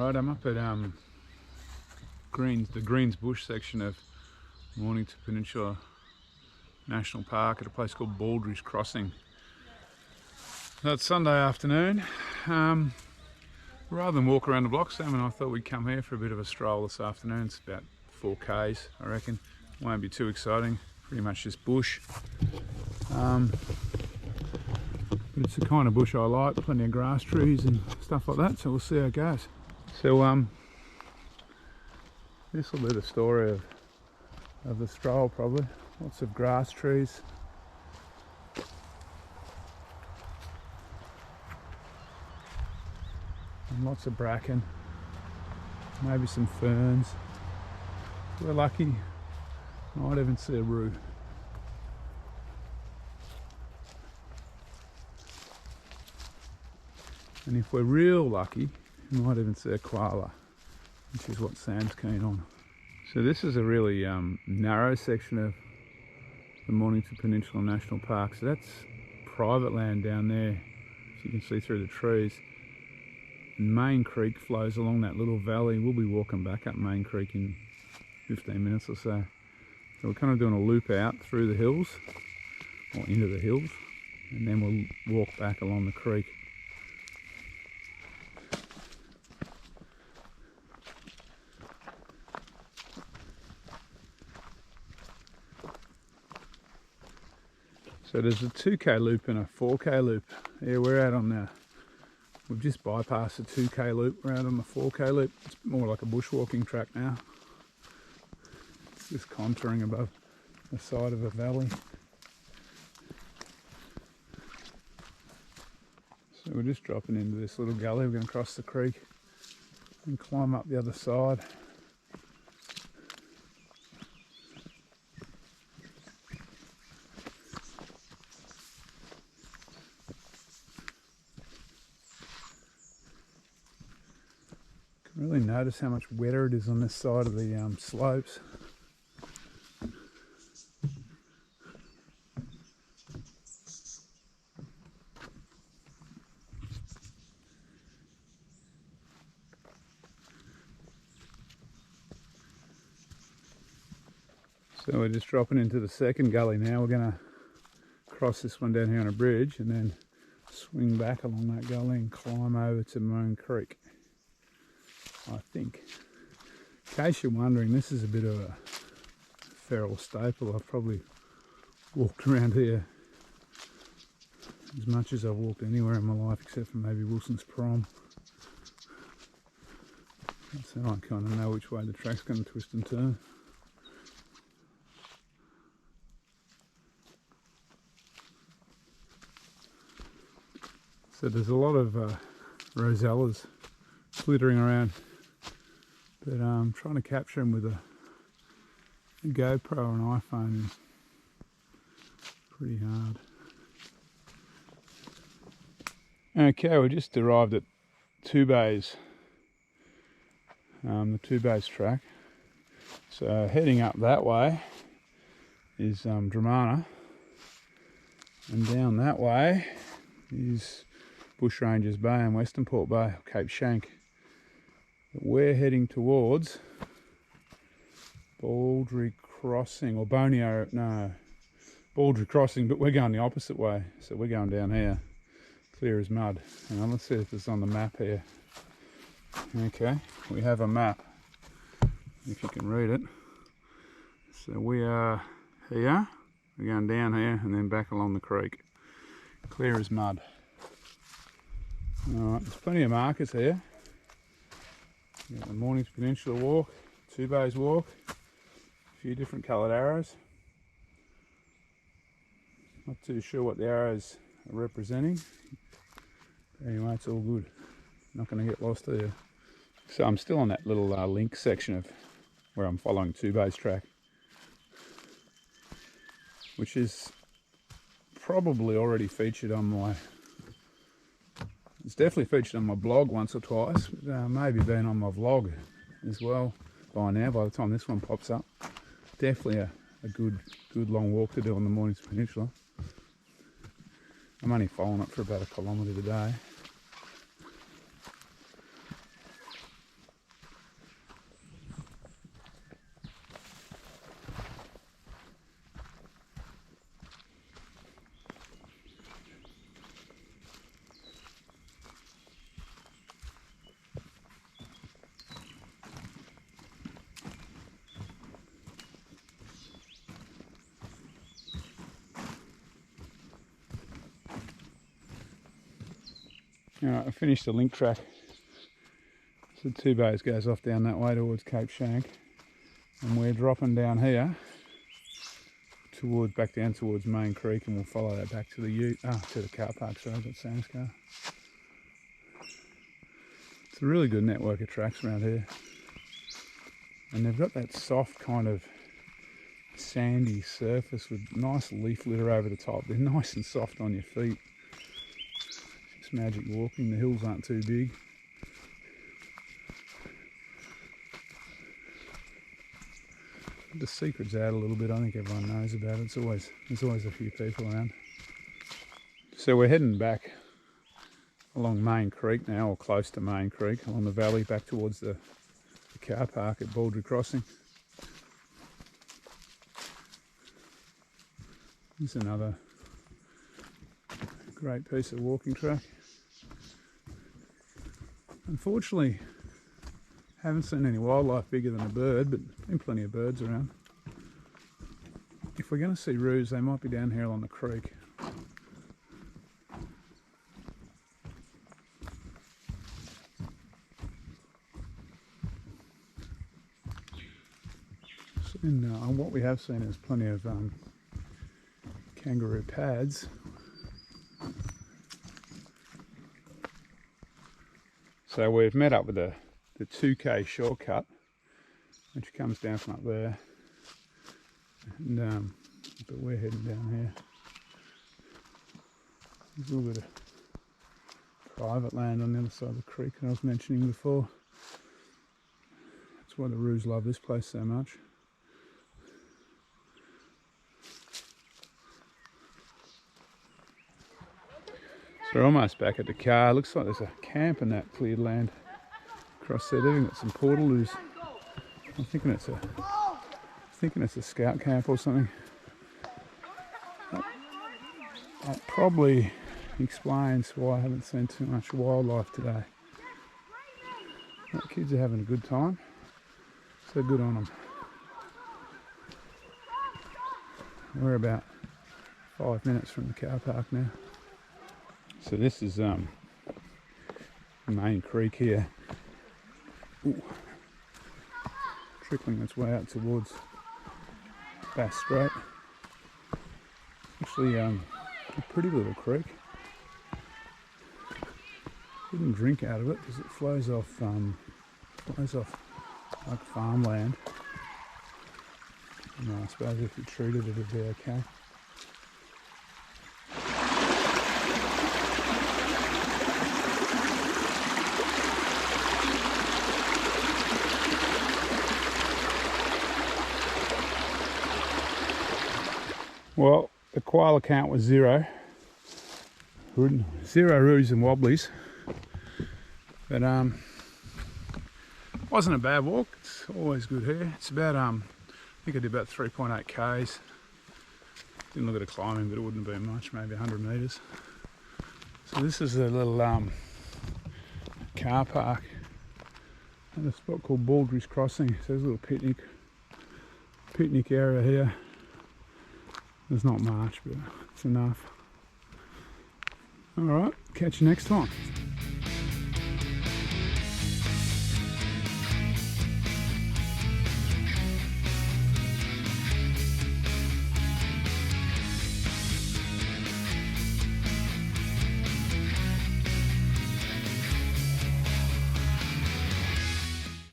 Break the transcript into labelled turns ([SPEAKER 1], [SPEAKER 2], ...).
[SPEAKER 1] Right, I'm up at the Greens Bush section of Mornington Peninsula National Park at a place called Baldry's Crossing. So it's Sunday afternoon. Rather than walk around the block, Sam and I thought we'd come here for a bit of a stroll this afternoon. It's about 4 k's, I reckon. Won't be too exciting, pretty much just bush. But it's the kind of bush I like, plenty of grass trees and stuff like that, so we'll see how it goes. So this will be the story of the stroll probably. Lots of grass trees. And lots of bracken. Maybe some ferns. If we're lucky, might even see a roo. And if we're real lucky, we might even see a koala, which is what Sam's keen on. So this is a really narrow section of the Mornington Peninsula National Park. So that's private land down there, as you can see through the trees. And Main Creek flows along that little valley. We'll be walking back up Main Creek in 15 minutes or so. So we're kind of doing a loop out through the hills, or into the hills, and then we'll walk back along the creek. So there's a 2k loop and a 4k loop. Yeah, we're out on the, we've just bypassed the 2k loop, we're out on the 4k loop. It's more like a bushwalking track now. It's just contouring above the side of a valley. So we're just dropping into this little gully. We're going to cross the creek and climb up the other side. Really notice how much wetter it is on this side of the slopes. So we're just dropping into the second gully now. We're going to cross this one down here on a bridge and then swing back along that gully and climb over to Main Creek, I think. In case you're wondering, this is a bit of a feral staple. I've probably walked around here as much as I've walked anywhere in my life except for maybe Wilson's Prom. So I kind of know which way the track's going to twist and turn. So there's a lot of rosellas flittering around, but trying to capture them with a GoPro or an iPhone is pretty hard. Okay, we just arrived at Two Bays, the Two Bays track. So heading up that way is Dramana, and down that way is Bushrangers Bay and Western Port Bay, Cape Shank. But we're heading towards Baldry Crossing, or Baldry Crossing, but we're going the opposite way. So we're going down here, clear as mud. Hang on, let's see if it's on the map here. Okay, we have a map, if you can read it. So we are here, we're going down here and then back along the creek. Clear as mud. Alright, there's plenty of markers here. We've got the Mornington Peninsula walk, Two Bays walk, a few different coloured arrows. Not too sure what the arrows are representing. But anyway, it's all good. Not going to get lost here. So I'm still on that little link section of where I'm following Two Bays track, which is probably already featured on my, it's definitely featured on my blog once or twice, maybe been on my vlog as well by now, by the time this one pops up. Definitely a good long walk to do on the Mornington Peninsula. I'm only following it for about 1 kilometre today. Alright, I finished the link track. So 2 bays goes off down that way towards Cape Shank, and we're dropping down here back down towards Main Creek, and we'll follow that back to the car park. Sorry, I've got Sam's car. It's a really good network of tracks around here, and they've got that soft kind of sandy surface with nice leaf litter over the top. They're nice and soft on your feet. It's magic walking. The hills aren't too big. The secret's out a little bit. I think everyone knows about it. There's always a few people around. So we're heading back along Main Creek now, or close to Main Creek, along the valley back towards the car park at Baldry Crossing. Here's another great piece of walking track. Unfortunately, haven't seen any wildlife bigger than a bird, but been plenty of birds around. If we're going to see roos, they might be down here along the creek. And what we have seen is plenty of kangaroo pads. So we've met up with the 2K shortcut, which comes down from up there, and but we're heading down here. There's a little bit of private land on the other side of the creek that I was mentioning before. That's why the roos love this place so much. So we're almost back at the car. Looks like there's a camp in that cleared land across there. They've got some portaloos. I'm thinking it's a scout camp or something. That probably explains why I haven't seen too much wildlife today. The kids are having a good time, so good on them. We're about 5 minutes from the car park now. So this is Main Creek here. Ooh. Trickling its way out towards Bass Strait. Actually a pretty little creek. Didn't drink out of it because it flows off like farmland. And I suppose if you treated it, it'd be okay. Well, the koala count was 0. 0 roos and wobblies. But wasn't a bad walk. It's always good here. It's about I think I did about 3.8 k's. Didn't look at the climbing, but it wouldn't be much, maybe 100 metres. So this is a little car park at a spot called Baldry's Crossing. So there's a little picnic area here. There's not much, but it's enough. Alright, catch you next time.